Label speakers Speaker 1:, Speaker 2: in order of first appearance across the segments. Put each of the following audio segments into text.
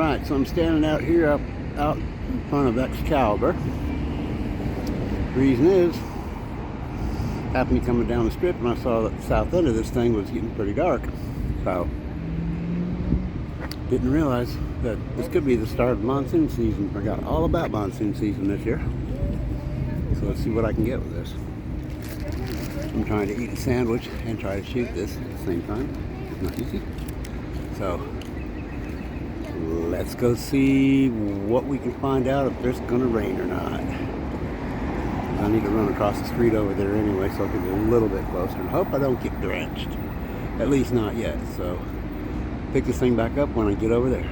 Speaker 1: Alright, so I'm standing out here out in front of Excalibur. Reason is, happened to be coming down the strip and I saw that the south end of this thing was getting pretty dark. So, didn't realize that this could be the start of monsoon season. Forgot all about monsoon season this year. So let's see what I can get with this. I'm trying to eat a sandwich and try to shoot this at the same time. It's not easy. So, let's go see what we can find out if there's gonna rain or not. I need to run across the street over there anyway, so I'll get a little bit closer and hope I don't get drenched. At least not yet. So pick this thing back up when I get over there.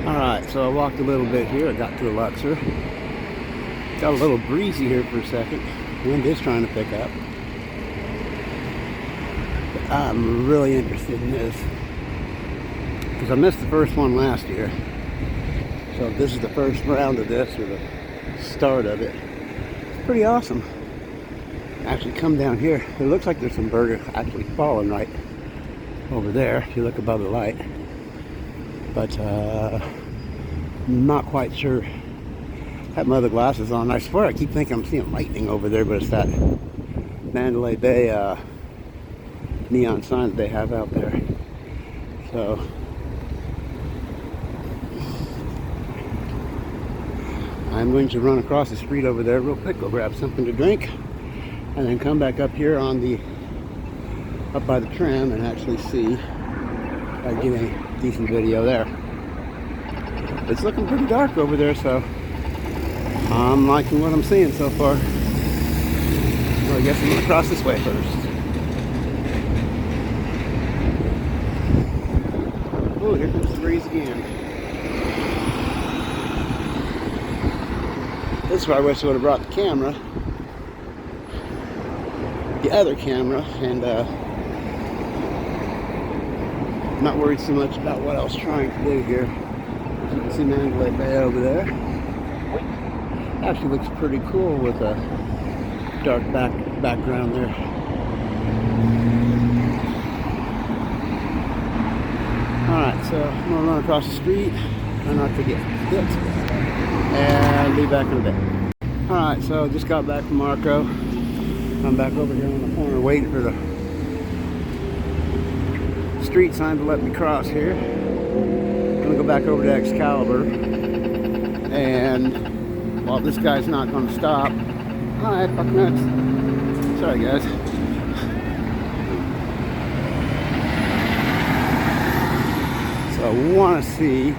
Speaker 1: Alright, so I walked a little bit here. I got to a Luxor. Got a little breezy here for a second. Wind is trying to pick up. But I'm really interested in this, because I missed the first one last year. So if this is the first round of this, or the start of it, it's pretty awesome. Actually come down here, it looks like there's some berg actually falling right over there if you look above the light. But not quite sure. I have my other glasses on. I swear I keep thinking I'm seeing lightning over there, but it's that Mandalay Bay neon sign that they have out there. So I'm going to run across the street over there real quick, go grab something to drink, and then come back up here on the up by the tram and actually see if I can get a decent video there. It's looking pretty dark over there, so I'm liking what I'm seeing so far. Well, I guess I'm gonna cross this way first. Oh, here comes the breeze again. This is where I wish I would have brought the camera, the other camera, and not worried so much about what I was trying to do here. As you can see Mandalay Bay over there. Actually looks pretty cool with a dark background there. Alright, so I'm going to run across the street, try not to get hit, and be back in a bit. Alright, so just got back from Marco. I'm back over here on the corner waiting for the street sign to let me cross here. I'm going to go back over to Excalibur, and while this guy's not going to stop. Alright, fuck nuts. Sorry guys. So I want to see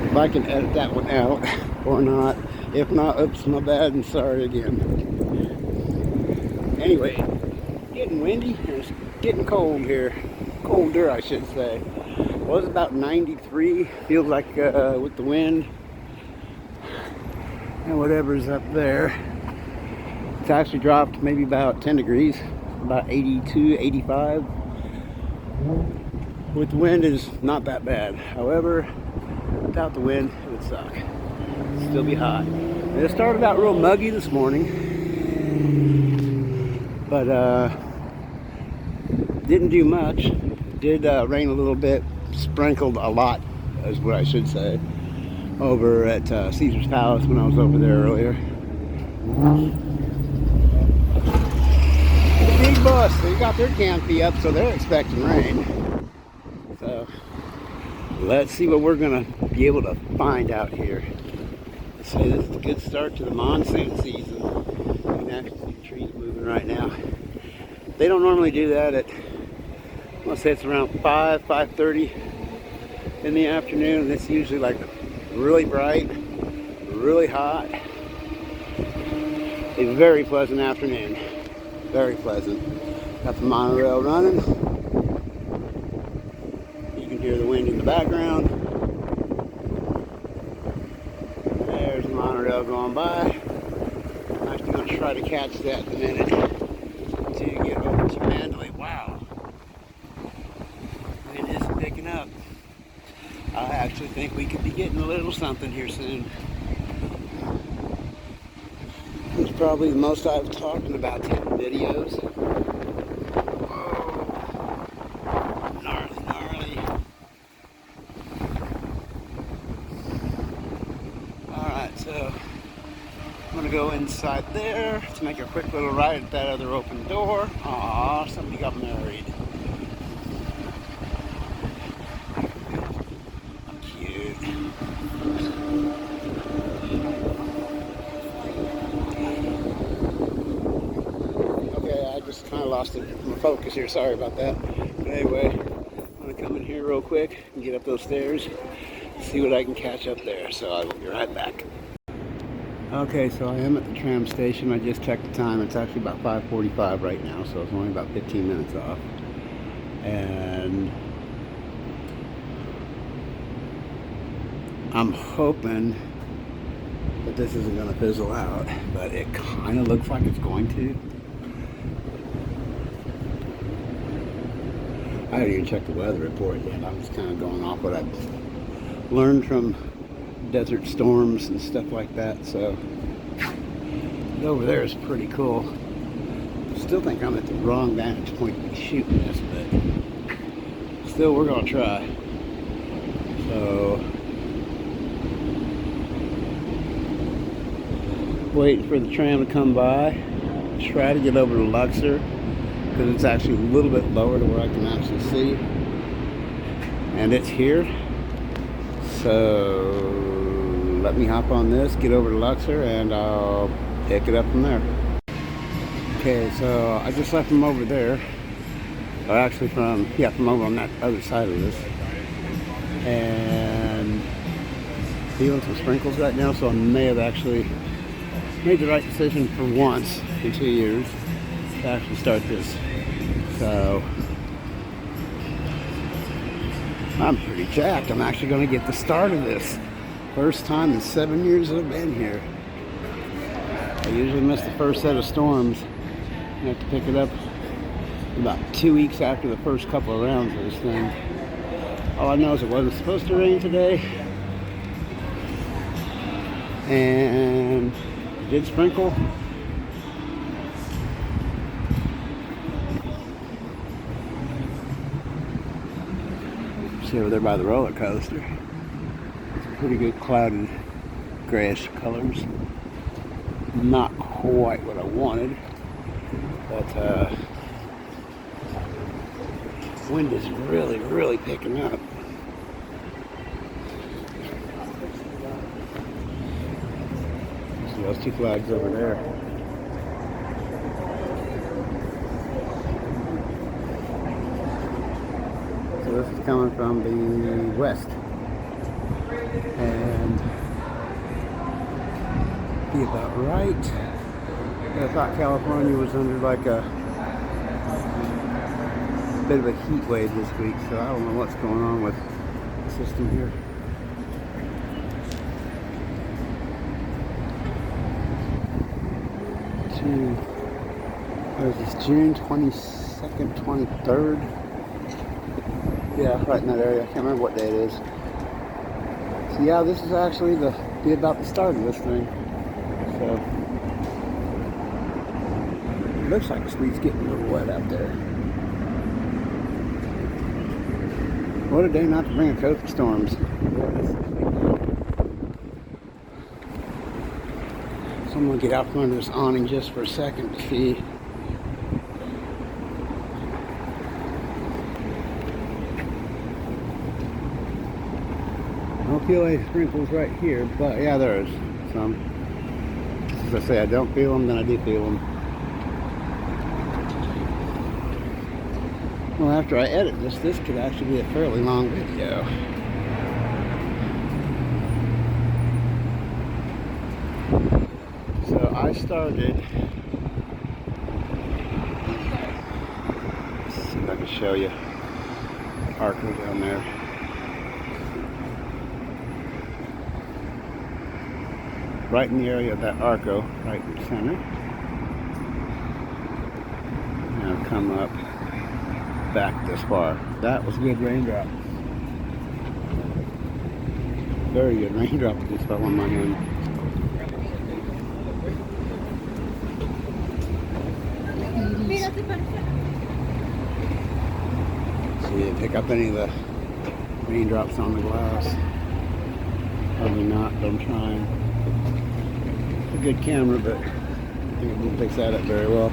Speaker 1: if I can edit that one out or not. If not, oops, my bad and sorry again. Anyway, getting windy and it's getting cold here. Colder, I should say. It was about 93. Feels like with the wind and whatever's up there, it's actually dropped maybe about 10 degrees, about 82, 85. With the wind, it is not that bad. However, without the wind, it would suck. It'd still be hot. And it started out real muggy this morning, but didn't do much. Did rain a little bit, sprinkled a lot, is what I should say, over at Caesar's Palace when I was over there earlier. The big bus, they got their canopy up, so they're expecting rain. So let's see what we're gonna be able to find out here. Let's say this is a good start to the monsoon season. You can actually see the trees moving right now. They don't normally do that at, let's say it's around 5:30 in the afternoon, and it's usually like really bright, really hot. A very pleasant afternoon. Very pleasant. Got the monorail running. You can hear the wind in the background. There's the monorail going by. I'm actually going to try to catch that in a minute to get over to Mandalay. Wow. Wind is picking up. I actually think we could be getting a little something here soon. It's probably the most I've talked in about 10 videos. Whoa. Gnarly, gnarly. gonna go inside there to make a quick little ride at that other open door. Aw, somebody got married. Cute. Okay, I just kind of lost my focus here. Sorry about that. But anyway, I'm gonna come in here real quick and get up those stairs, see what I can catch up there. So I will be right back. Okay, so I am at the tram station. I just checked the time. It's actually about 5:45 right now, so it's only about 15 minutes off. And I'm hoping that this isn't going to fizzle out, but it kind of looks like it's going to. I haven't even checked the weather report yet. I'm just kind of going off what I've learned from desert storms and stuff like that. So over there is pretty cool. Still think I'm at the wrong vantage point to be shooting this, but still we're gonna try. So waiting for the tram to come by. Try to get over to Luxor because it's actually a little bit lower to where I can actually see, and it's here. So let me hop on this, get over to Luxor, and I'll pick it up from there. Okay, so I just left from over there. Or actually from over on that other side of this. And feeling some sprinkles right now, so I may have actually made the right decision for once in 2 years to actually start this. So I'm pretty jacked. I'm actually going to get the start of this. First time in 7 years that I've been here. I usually miss the first set of storms. I have to pick it up about 2 weeks after the first couple of rounds of this thing. All I know is it wasn't supposed to rain today. And it did sprinkle. See over there by the roller coaster. Pretty good clouded grayish colors. Not quite what I wanted, but wind is really picking up. See those two flags over there. So this is coming from the west. And be about right. I thought California was under like a bit of a heat wave this week, so I don't know what's going on with the system here. What is this, June 22nd, 23rd? Yeah, right in that area. I can't remember what day it is. So yeah, this is actually be about the start of this thing. So it looks like the street's getting a little wet out there. What a day not to bring a coat for storms. So I'm gonna get out from under this awning just for a second to see. I don't feel any sprinkles right here, but yeah, there is some. As I say, I don't feel them, then I do feel them. Well, after I edit this could actually be a fairly long video. So I started, let's see if I can show you the Arco down there. Right in the area of that Arco, right in the center. And I'll come up back this far. That was a good raindrop. Very good raindrop that just fell on my hand. See, you pick up any of the raindrops on the glass. Probably not, but I'm trying. a good camera, but I think it won't pick that up very well.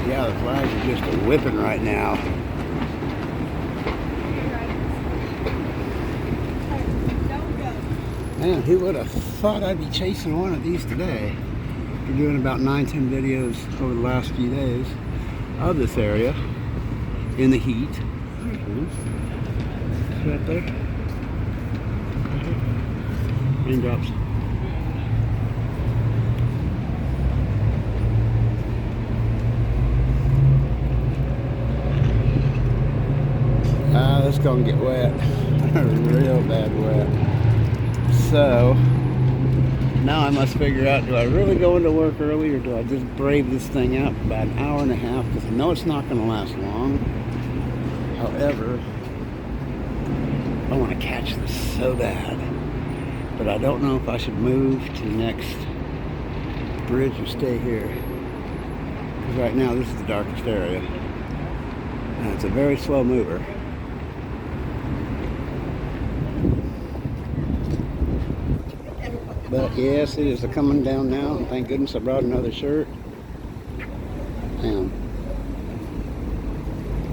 Speaker 1: Yeah, the flies are just a whipping right now. Man, who would have thought I'd be chasing one of these today? We're doing about 9-10 videos over the last few days of this area in the heat. It's right there. Raindrops. It's gonna get wet. Real bad wet. So now I must figure out, do I really go into work early or do I just brave this thing out for about an hour and a half? Because I know it's not going to last long. However, I want to catch this so bad. But I don't know if I should move to the next bridge or stay here. Because right now this is the darkest area. And it's a very slow mover. But yes, it is coming down now. Thank goodness I brought another shirt. And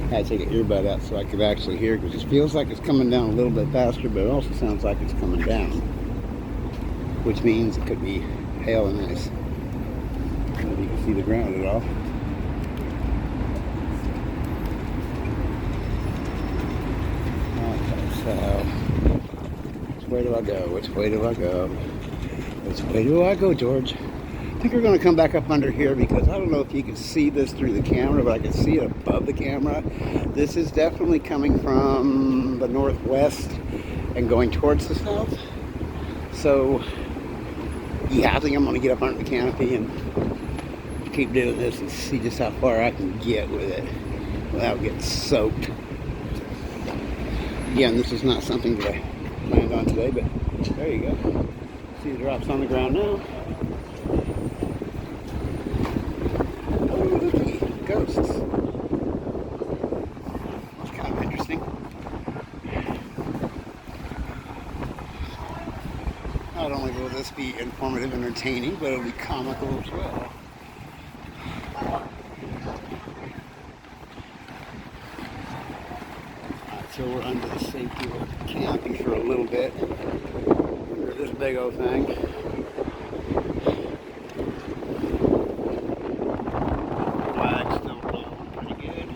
Speaker 1: I had to take an earbud out so I could actually hear, because it feels like it's coming down a little bit faster, but it also sounds like it's coming down, which means it could be hail and ice. I don't know if you can see the ground at all. Okay, so which way do I go? Which way do I go? Which way do I go, George? I think we're going to come back up under here, because I don't know if you can see this through the camera, but I can see it above the camera. This is definitely coming from the northwest and going towards the south. So yeah, I think I'm going to get up under the canopy and keep doing this and see just how far I can get with it without getting soaked. Again, this is not something that I planned on today, but there you go. See the drops on the ground now. Oh, looky, ghosts. That's kind of interesting. Not only will this be informative and entertaining, but it'll be comical as well. Alright, so we're under the safety of the canopy for a little bit. Under this big old thing. Flag's still blowing pretty good.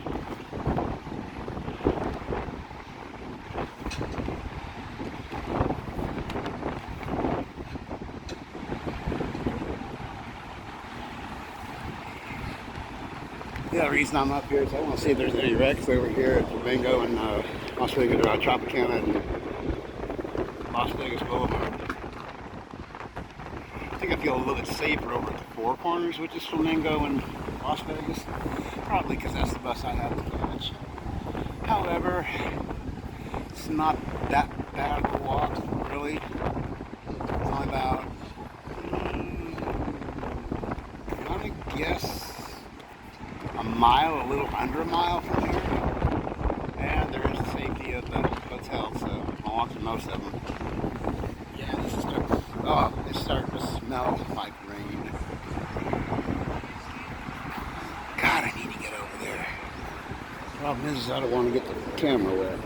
Speaker 1: Yeah, the reason I'm up here is I want to see if there's any wrecks over here at Flamingo and Las Vegas, Tropicana and Las Vegas Boulevard. I think I feel a little bit safer over at the Four Corners, which is Flamingo and Las Vegas. Probably because that's the bus I have to catch. However, it's not that bad of a walk, really. It's only about, I'm gonna guess, a mile, a little under a mile from here. And there is the safety of the hotel, so I'll walk through most of them. Yeah, this is good. Oh, it's starting to smell like rain. God, I need to get over there. The problem is I don't want to get the camera wet.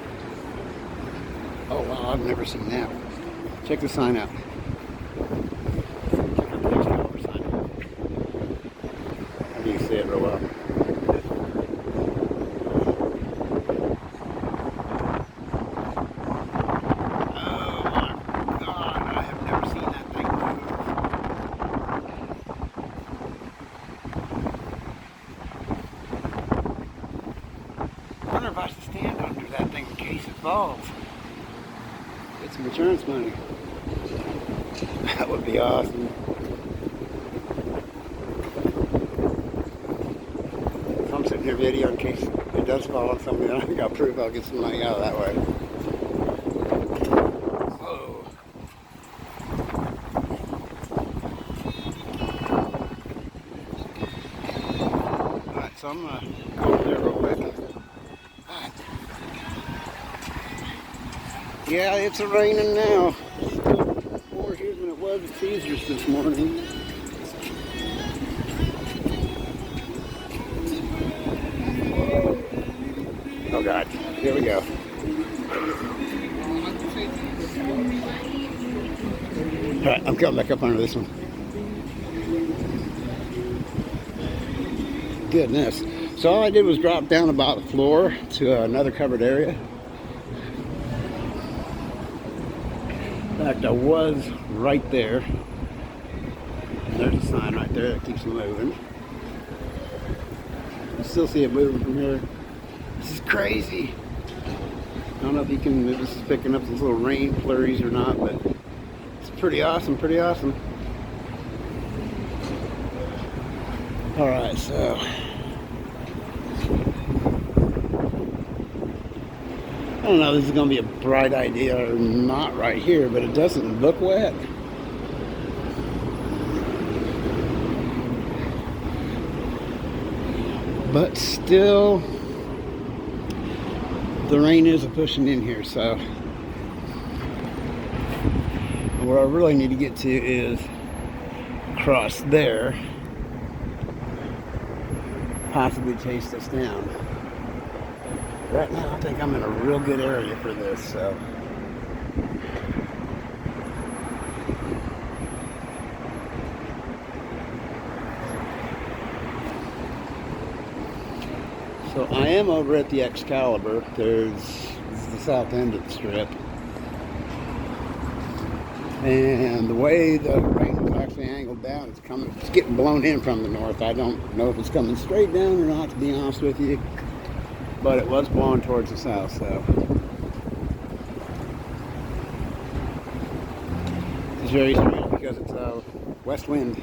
Speaker 1: Oh wow, I've never seen that. Check the sign out. Check out the next hour sign. I can see it real well. I wonder if I should stand under that thing in case it falls. Get some insurance money. That would be awesome. So I'm sitting here video in case it does fall on something, then I got proof I'll get some money out of that way. Whoa. Alright, so I'm gonna go over there real quick. Yeah, it's raining now. Still more burgers than it was at Caesars this morning. Oh God, here we go. All right, I'm coming back up under this one. Goodness. So all I did was drop down about the floor to another covered area. In fact, I was right there. There's a sign right there that keeps it moving. You still see it moving from here. This is crazy. I don't know if you can, if this is picking up these little rain flurries or not, but it's pretty awesome, pretty awesome. All right, so I don't know if this is going to be a bright idea or not right here, but it doesn't look wet. But still, the rain is pushing in here, so where I really need to get to is across there, possibly chase this down. Right now, I think I'm in a real good area for this, so. So I am over at the Excalibur. This is the south end of the strip. And the way the rain is actually angled down, it's getting blown in from the north. I don't know if it's coming straight down or not, to be honest with you. But it was blowing towards the south, so. It's very strange because it's a west wind.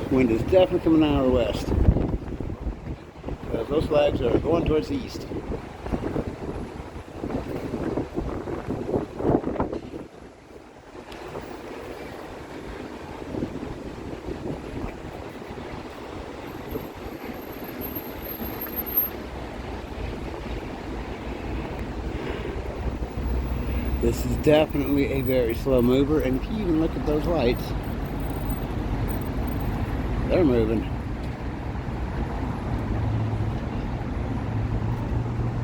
Speaker 1: Wind is definitely coming out of the west. Those flags are going towards the east. This is definitely a very slow mover, and if you even look at those lights, they're moving.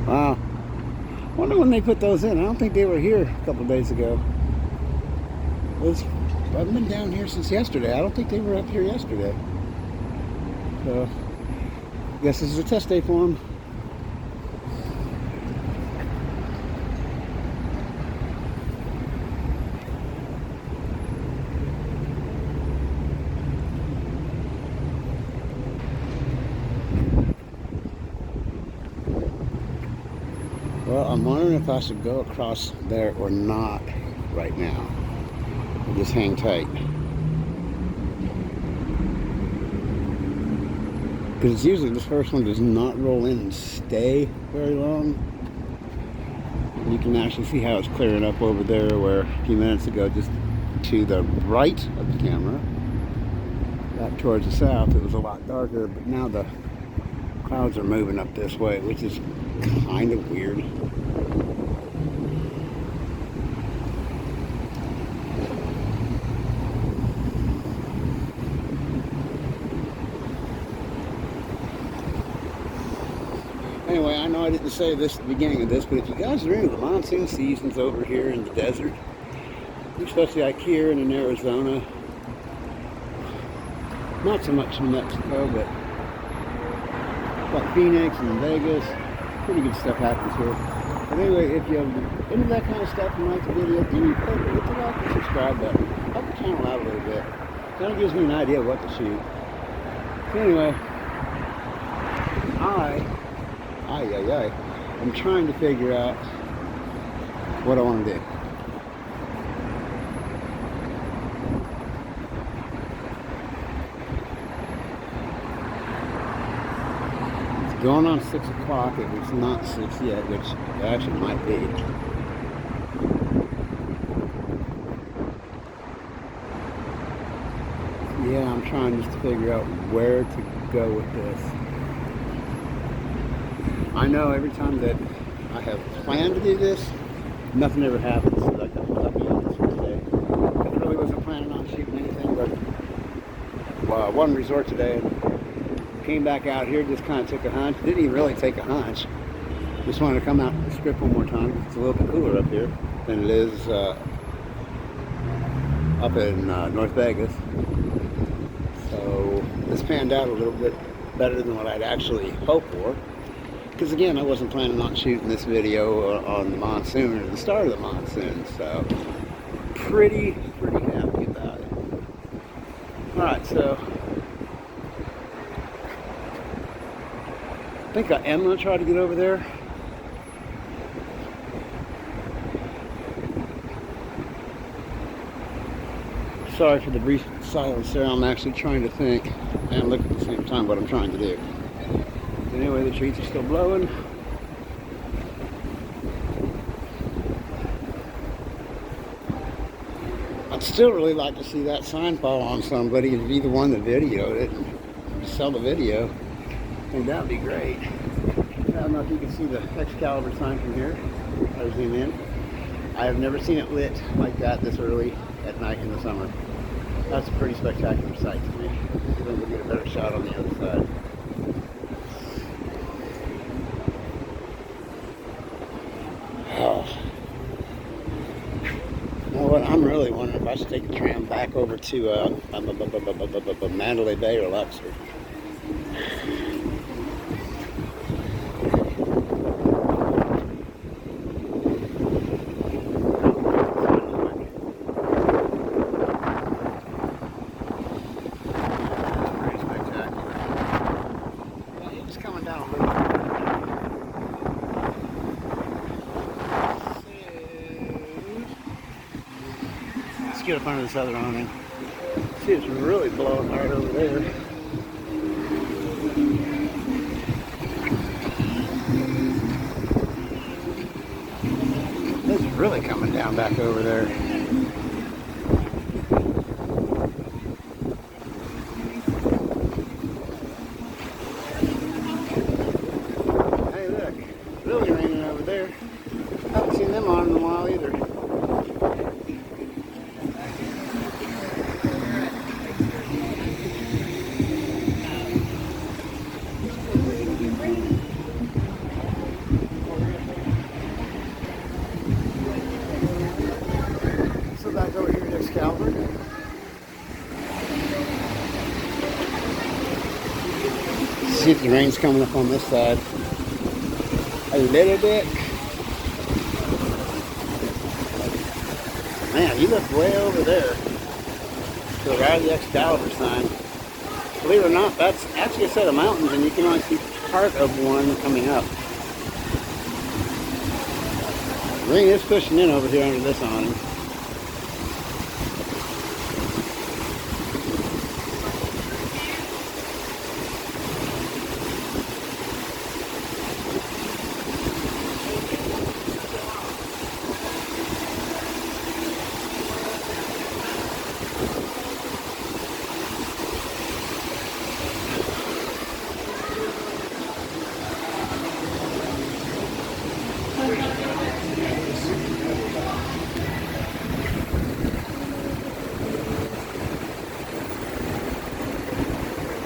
Speaker 1: Wow. I wonder when they put those in. I don't think they were here a couple of days ago. I've been down here since yesterday. I don't think they were up here yesterday. So, I guess this is a test day for them. Well, I'm wondering if I should go across there or not right now. Or just hang tight. Because usually this first one does not roll in and stay very long. You can actually see how it's clearing up over there where a few minutes ago, just to the right of the camera, back towards the south, it was a lot darker, but now the clouds are moving up this way, which is kind of weird. Anyway, I know I didn't say this at the beginning of this, but if you guys are into the monsoon seasons over here in the desert, especially like here and in Arizona, not so much in Mexico, but like Phoenix and Vegas, pretty good stuff happens here. But anyway, if you're into that kind of stuff and like the video, do me a favor, hit the like and subscribe button. Help the channel out a little bit. Kind of gives me an idea of what to shoot. So anyway, I'm trying to figure out what I want to do. It's going on 6 o'clock if it's not 6 yet, which it actually might be. Yeah, I'm trying just to figure out where to go with this. I know every time that I have planned to do this, nothing ever happens. Like I'll be on this for today. But wasn't planning on shooting anything but one resort today. Came back out here, just kind of took a hunch. Didn't even really take a hunch. Just wanted to come out and strip one more time. It's a little bit cooler up here than it is up in North Vegas. So this panned out a little bit better than what I'd actually hoped for. Because again, I wasn't planning on shooting this video on the monsoon or the start of the monsoon. So pretty happy about it. Alright, so I think I am going to try to get over there. Sorry for the brief silence there. I'm actually trying to think and look at the same time what I'm trying to do. Anyway, the trees are still blowing. I'd still really like to see that sign fall on somebody and be the one that videoed it and sell the video. I think that would be great. I don't know if you can see the Excalibur sign from here. I'll zoom in. I have never seen it lit like that this early at night in the summer. That's a pretty spectacular sight to me. Then we'll get a better shot on the other side. Oh. You know what? I'm really wondering if I should take a tram back over to Mandalay Bay or Luxor. Get up under this other awning. See, it's really blowing hard over there. It's really coming down back over there. Hey, look, it's really raining over there. I haven't seen them on in a while either. Back over here at Excalibur. See if the rain's coming up on this side a little bit. Man, you look way over there to the right of the Excalibur sign. Believe it or not, that's actually a set of mountains, and you can only see part of one coming up. The rain is pushing in over here under this awning.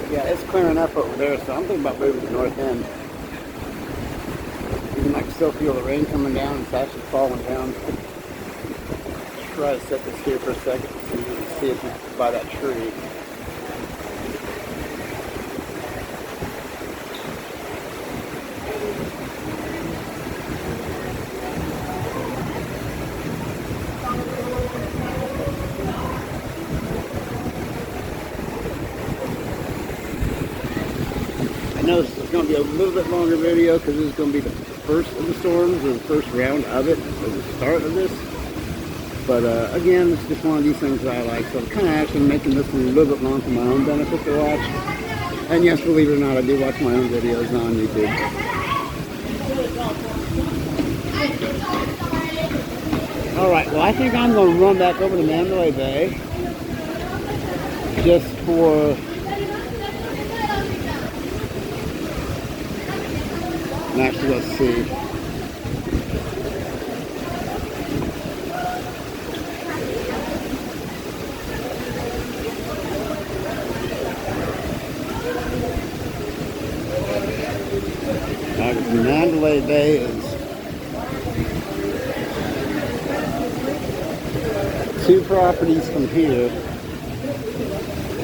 Speaker 1: Yeah, it's clearing up over there, so I'm thinking about moving to the north end. Even I can still feel the rain coming down. It's actually falling down. Try to set this here for a second so you can see it by that tree. I know this is going to be a little bit longer video because this is going to be the first of the storms or the first round of it, or the start of this. But again, it's just one of these things that I like, so I'm kind of actually making this one a little bit long for my own benefit to watch. And yes, believe it or not, I do watch my own videos on YouTube. Alright, well I think I'm going to run back over to Mandalay Bay just for actually, let's see. today is 2 properties from here,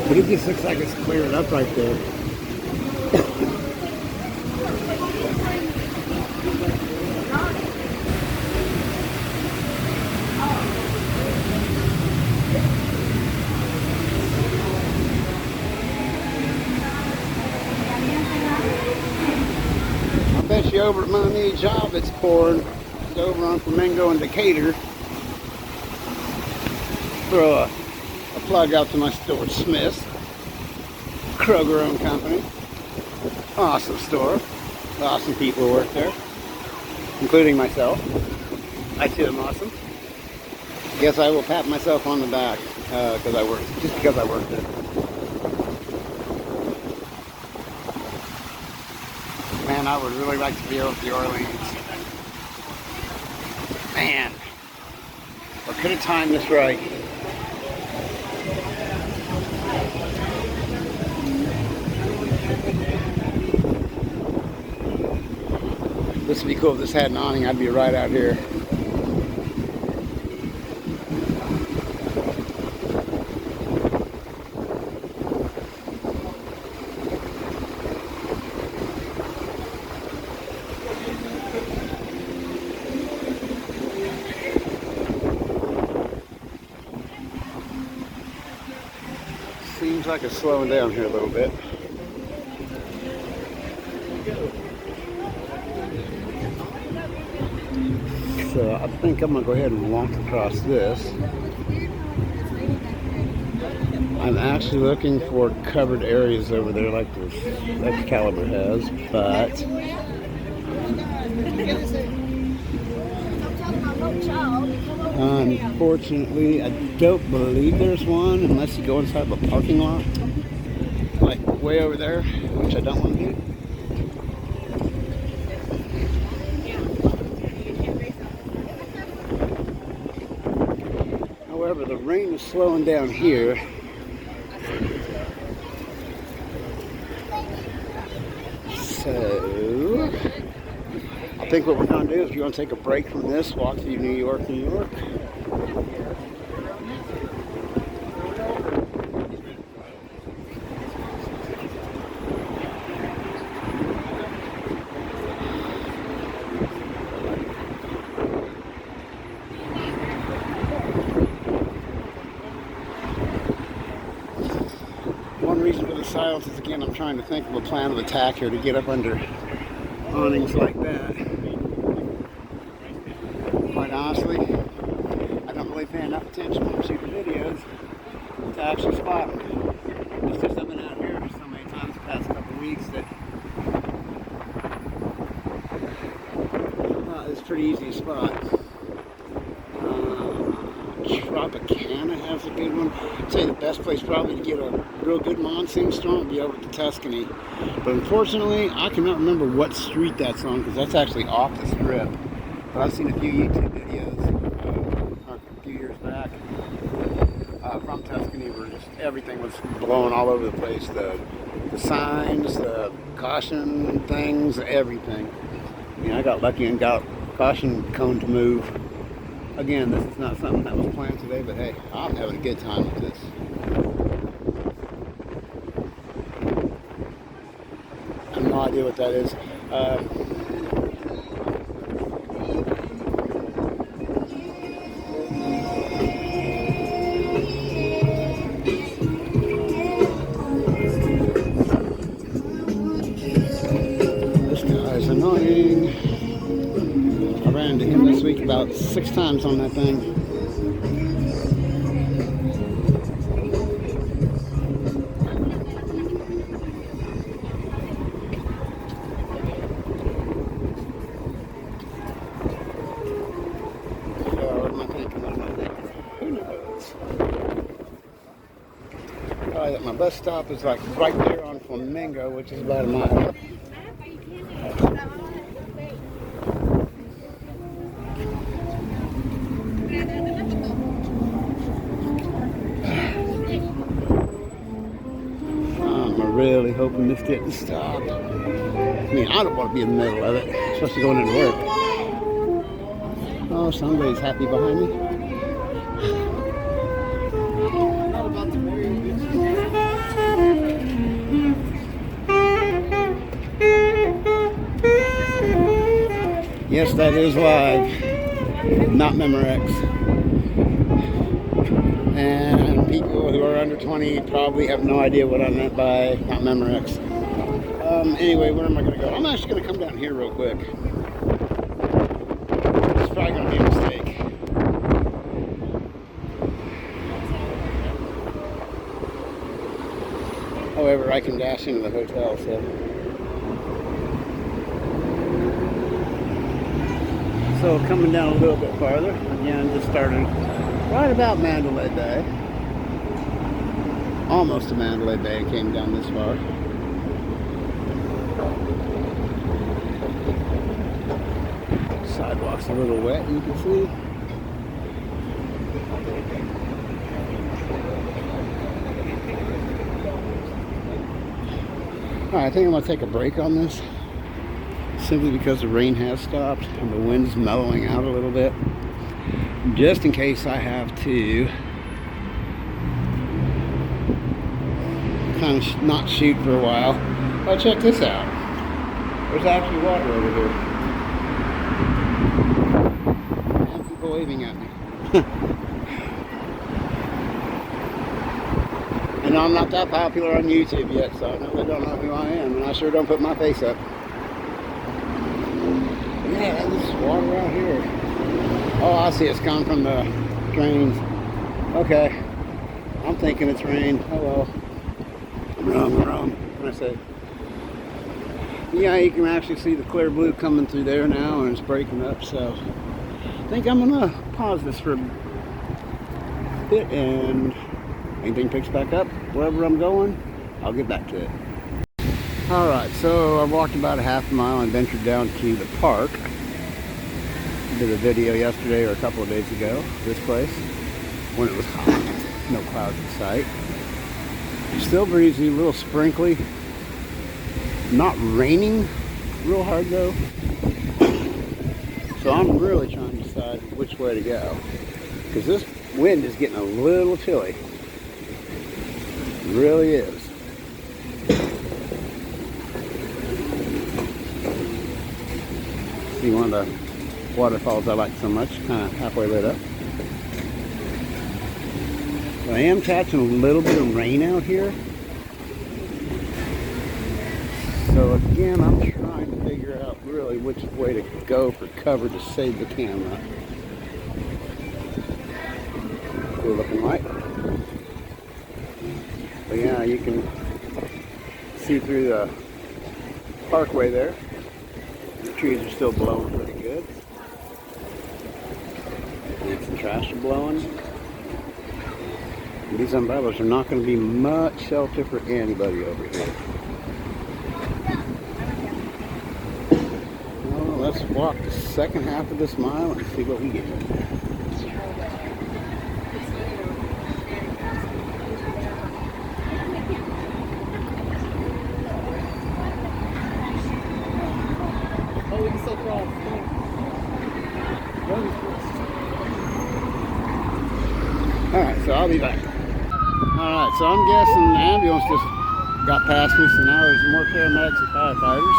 Speaker 1: but it just looks like it's cleared up right there. I bet you over at my new job it's pouring. It's over on Flamingo and Decatur. Throw a plug out to my store, Smith's, Kroger-owned company. Awesome store. Awesome people work there, including myself. I too am awesome. Guess I will pat myself on the back because I work there. Man, I would really like to be over at the Orleans. Man, or could have timed this right. This would be cool if this had an awning. I'd be right out here. Seems like it's slowing down here a little bit. So I think I'm gonna go ahead and walk across this. I'm actually looking for covered areas over there like this Excalibur has, but unfortunately I don't believe there's one unless you go inside the parking lot, like way over there, which I don't want to do. However, the rain is slowing down here. So, I think what we're going to do is we're going to take a break from this, walk through New York, New York. One reason for the silence is, again, I'm trying to think of a plan of attack here to get up under awnings like that. Quite honestly, I don't really pay enough attention when I'm shooting videos to actually spot them. It's just I've been out here so many times the past couple of weeks that it's pretty easy to spot. Tropicana has a good one. I'd say the best place probably to get a real good monsoon storm would be over to Tuscany. But unfortunately, I cannot remember what street that's on because that's actually off the strip. But I've seen a few YouTube videos a few years back from Tuscany where just everything was blowing all over the place. The signs, the caution things, everything. You know, I got lucky and got caution cone to move. Again, this is not something that was planned today, but hey, I'm having a good time with this. I have no idea what that is. This guy is annoying. I ran into him this week about 6 times on that thing. Who knows? My bus stop is like right there on Flamingo, which is about a mile. I'm really hoping this didn't stop. I mean, I don't want to be in the middle of it, especially going into work. Oh, somebody's happy behind me. Yes, that is live, not Memorex. And people who are under 20 probably have no idea what I meant by not Memorex. Anyway, where am I going to go? I'm actually going to come down here real quick. It's probably going to be a mistake. However, I can dash into the hotel, So coming down a little bit farther, again, just starting right about Mandalay Bay. Almost to Mandalay Bay and came down this far. Sidewalk's a little wet, you can see. Alright, I think I'm going to take a break on this. Simply because the rain has stopped and the wind's mellowing out a little bit. Just in case I have to kind of not shoot for a while. Oh, check this out. There's actually water over here. And people waving at me. And I'm not that popular on YouTube yet, so I know they don't know who I am, and I sure don't put my face up. Yeah, there's water out here. Oh, I see it's coming from the drains. Okay. I'm thinking it's rain. Oh well. I'm wrong. What can I say? Yeah, you can actually see the clear blue coming through there now, and it's breaking up, so I think I'm gonna pause this for a bit, and anything picks back up, wherever I'm going, I'll get back to it. Alright, so I walked about a half mile and ventured down to the park. Did a video yesterday or a couple of days ago, this place, when it was hot, no clouds in sight. Still breezy, a little sprinkly. Not raining real hard though. So I'm really trying to decide which way to go, because this wind is getting a little chilly. It really is. See one of the waterfalls I like so much, kind of halfway lit up. So I am catching a little bit of rain out here. So again, I'm trying to figure out really which way to go for cover to save the camera. We're looking right. But yeah, you can see through the parkway there. The trees are still blowing pretty good. And some trash are blowing. And these umbrellas are not going to be much shelter for anybody over here. Well, let's walk the second half of this mile and see what we get.
Speaker 2: Oh, we can still crawl.
Speaker 1: Alright, so I'll be back. Alright, so I'm guessing the ambulance just got past me, so now there's more paramedics and firefighters.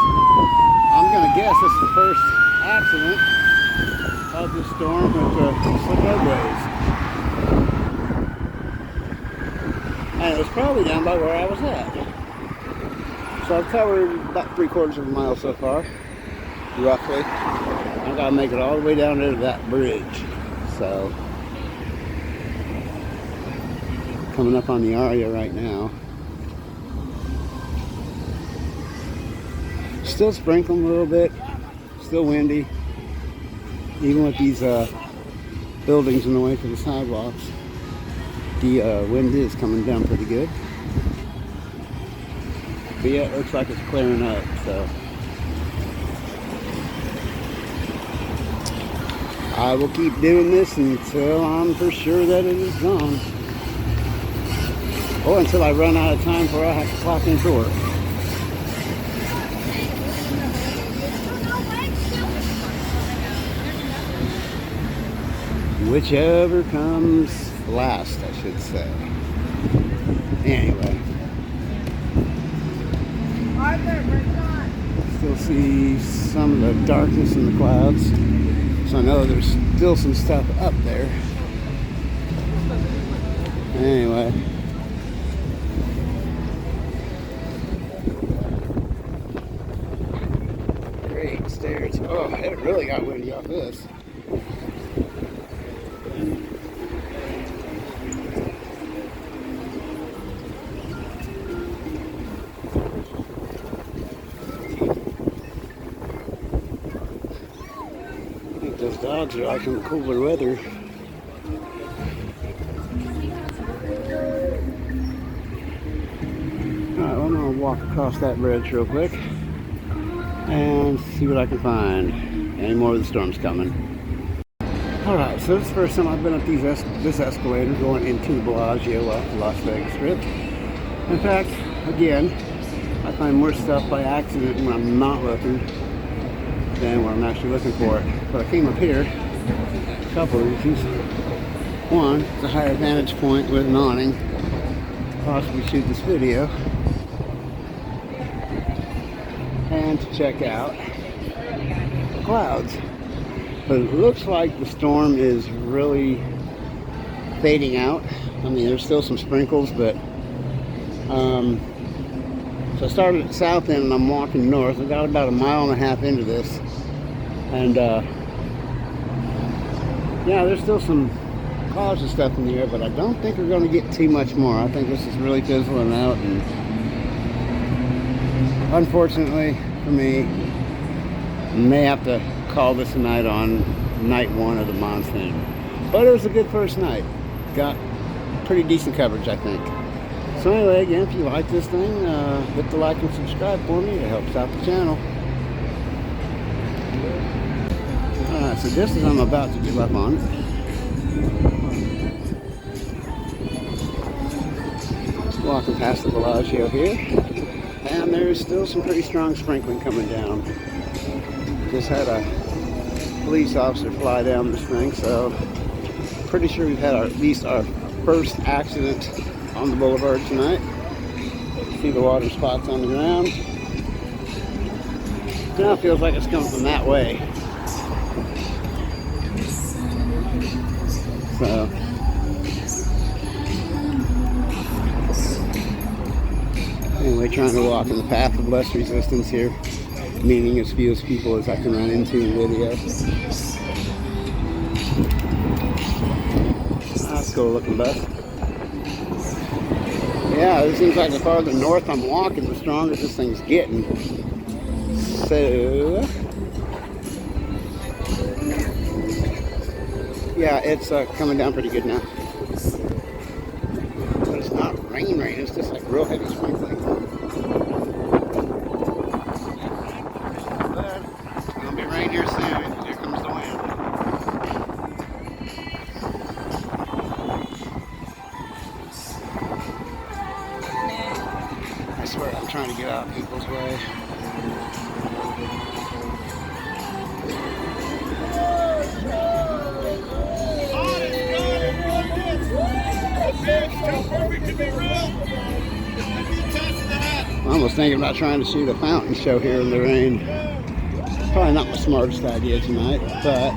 Speaker 1: I'm going to guess this is the first accident of the storm with the slip roadways. And it was probably down by where I was at. So I've covered about 3/4 of a mile so far, roughly. I've got to make it all the way down there to that bridge. So, coming up on the Aria right now. Still sprinkling a little bit, still windy. Even with these buildings in the way for the sidewalks, the wind is coming down pretty good. But yeah, it looks like it's clearing up, so I will keep doing this until I'm for sure that it is gone. Or until I run out of time before I have to clock into work. whichever comes last, I should say. Anyway, still see some of the darkness in the clouds, so I know there's still some stuff up there. Anyway, great stairs. Oh, it really got windy off this. I think those dogs are liking the cooler weather. Alright, well, I'm going to walk across that bridge real quick and see what I can find. Any more of the storms coming. Alright, so this is the first time I've been up this escalator going into the Bellagio off the Las Vegas Strip. In fact, again, I find more stuff by accident when I'm not looking than when I'm actually looking for it. But I came up here, a couple of reasons. One, it's a higher vantage point with an awning to possibly shoot this video. And to check out the clouds. But it looks like the storm is really fading out. I mean, there's still some sprinkles, but so I started at the south end and I'm walking north. I got about 1.5 miles into this, and yeah, there's still some clouds and stuff in the air, but I don't think we're going to get too much more. I think this is really fizzling out, and unfortunately for me, I may have to call this a night on night 1 of the monsoon. But it was a good first night. Got pretty decent coverage, I think. So anyway, again, if you like this thing, hit the like and subscribe for me. It helps out the channel. Alright, so just as I'm about to give up on it, walking past the Bellagio here, and there's still some pretty strong sprinkling coming down. Just had a police officer fly down this thing, so pretty sure we've had at least our first accident on the boulevard tonight. See the water spots on the ground. Now it feels like it's coming from that way. So anyway, trying to walk in the path of less resistance here, meaning as few people as I can run into in video. That's cool looking bus. Yeah, it seems like the farther north I'm walking, the stronger this thing's getting. So yeah, it's coming down pretty good now. But it's not rain, it's just like real heavy sprinkling. It's gonna be rain here soon. Here comes the wind. I swear I'm trying to get out of people's way. I'm almost thinking about trying to shoot a fountain show here in the rain. Probably not my smartest idea tonight, but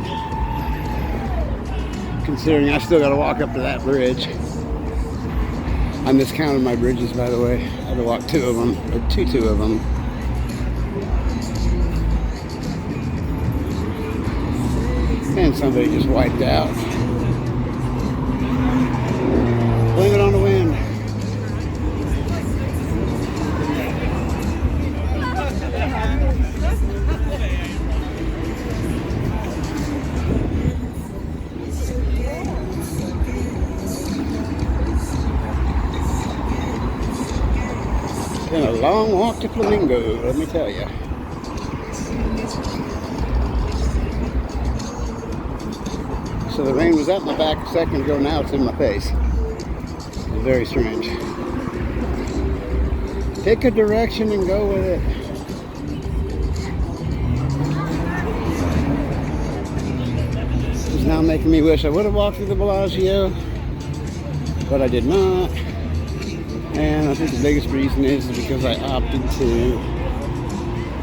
Speaker 1: considering I still got to walk up to that bridge. I miscounted my bridges, by the way. I had to walk 2 of them, or two of them. And somebody just wiped out. Blame it on the wind. Been a long walk to Flamingo, let me tell you. So the rain was at my back a second ago, now it's in my face. It's very strange. Pick a direction and go with it. There's Now making me wish I would have walked through the Bellagio, but I did not. And I think the biggest reason is because I opted to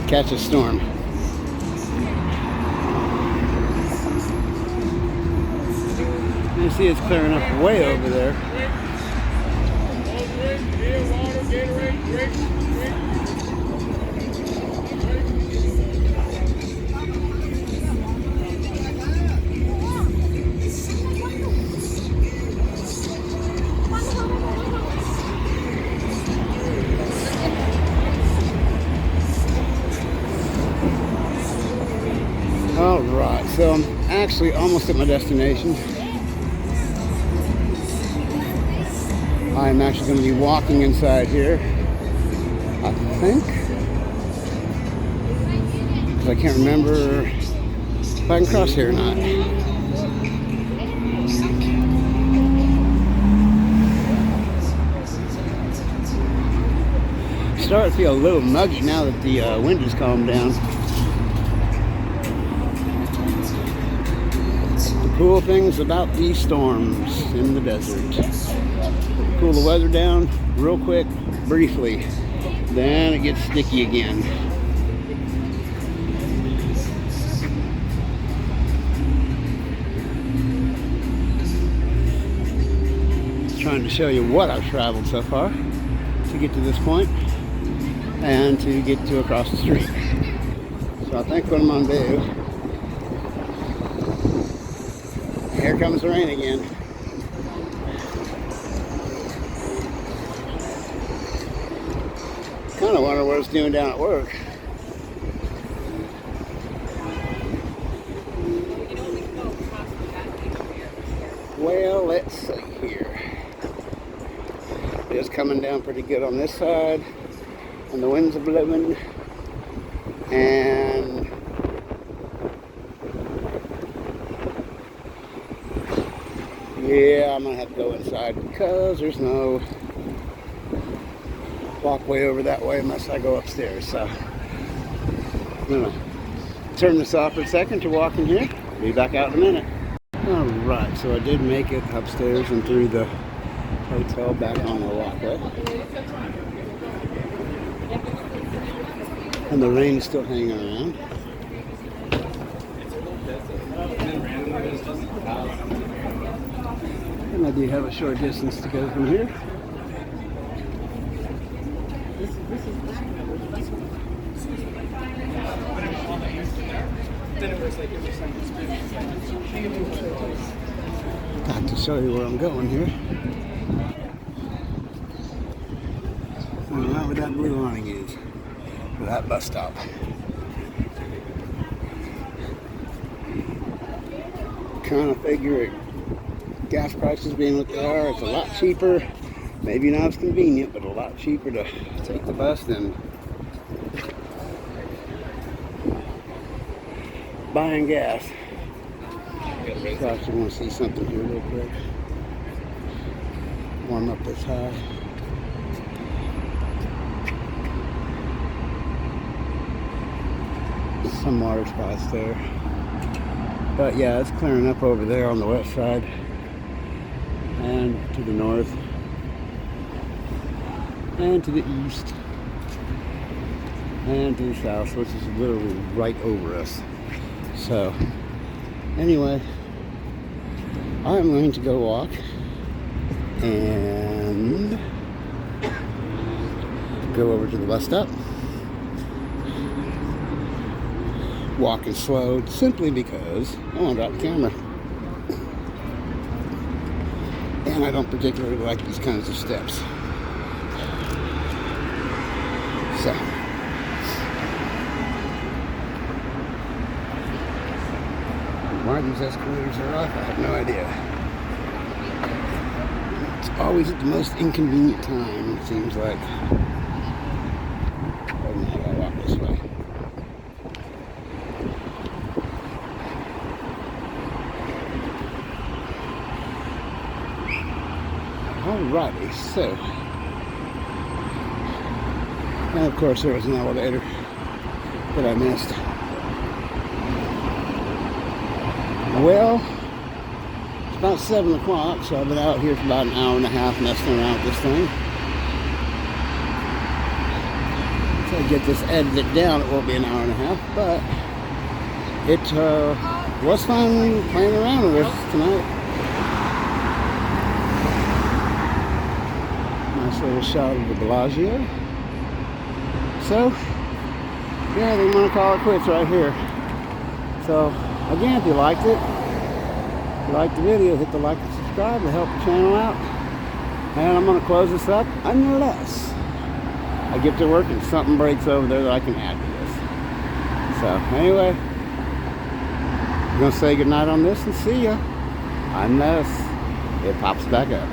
Speaker 1: catch a storm. You see it's clearing up way over there. Alright, so I'm actually almost at my destination. I'm actually going to be walking inside here, I think, because I can't remember if I can cross here or not. Starting to feel a little muggy now that the wind has calmed down. The cool things about these storms in the desert. Cool the weather down real quick, briefly, then it gets sticky again. Just trying to show you what I've traveled so far to get to this point and to get to across the street. So I think what I'm gonna do, here comes the rain again. Kind of wonder what it's doing down at work. Well, let's see here. It's coming down pretty good on this side, and the winds are blowing. And yeah, I'm gonna have to go inside because there's no walkway over that way unless I go upstairs. So I'm gonna turn this off for a second to walk in here. Be back out in a minute. Alright, so I did make it upstairs and through the hotel back on the walkway. And the rain is still hanging around. And I do have a short distance to go from here. Got to show you where I'm going here. Right where that blue awning is, for that bus stop. Kind of figure gas prices being what they are, it's a lot cheaper. Maybe not as convenient, but a lot cheaper to take the bus than buying gas. So I actually want to see something here real quick. Warm up this high. Some water spots there. But yeah, it's clearing up over there on the west side and to the north and to the east and to the south, which is literally right over us. So anyway, I'm going to go walk and go over to the bus stop. Walking slow simply because I want to drop the camera. And I don't particularly like these kinds of steps. So why these escalators are off, I have no idea. It's always at the most inconvenient time, it seems like. I'll walk this way. Alrighty, so. And of course there was an elevator that I missed. Well, about 7 o'clock, so I've been out here for about an hour and a half messing around with this thing. So I get this edited down, it won't be an hour and a half, but it was fun playing around with this tonight. Nice little shot of the Bellagio. So, yeah, they want to call it quits right here. So, again, if you liked it, if you liked the video, hit the like and subscribe to help the channel out. And I'm going to close this up unless I get to work and something breaks over there that I can add to this. So, anyway, I'm going to say goodnight on this and see ya unless it pops back up.